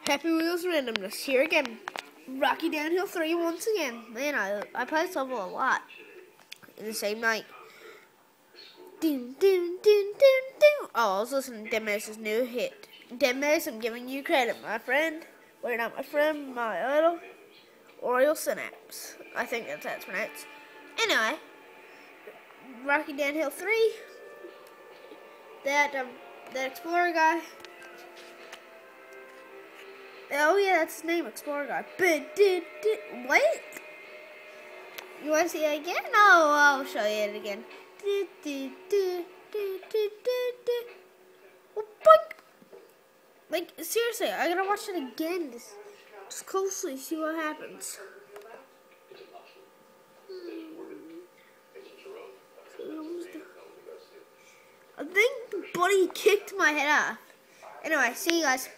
Happy Wheels Randomness here again. Rocky Downhill 3 once again. Man, I play this level a lot in the same night. Oh, I was listening to Deadmau5's new hit. Deadmau5, I'm giving you credit, my friend. Well, not my friend, my idol. Oriole Synapse. I think that's how it's pronounced. Anyway, Rocky Downhill 3. That Explorer guy. Oh yeah, that's his name, Explorer guy. What? You want to see it again? No, I'll show you it again. Like, seriously, I gotta watch it again. Just closely, see what happens. I think Buddy kicked my head off. Anyway, see you guys.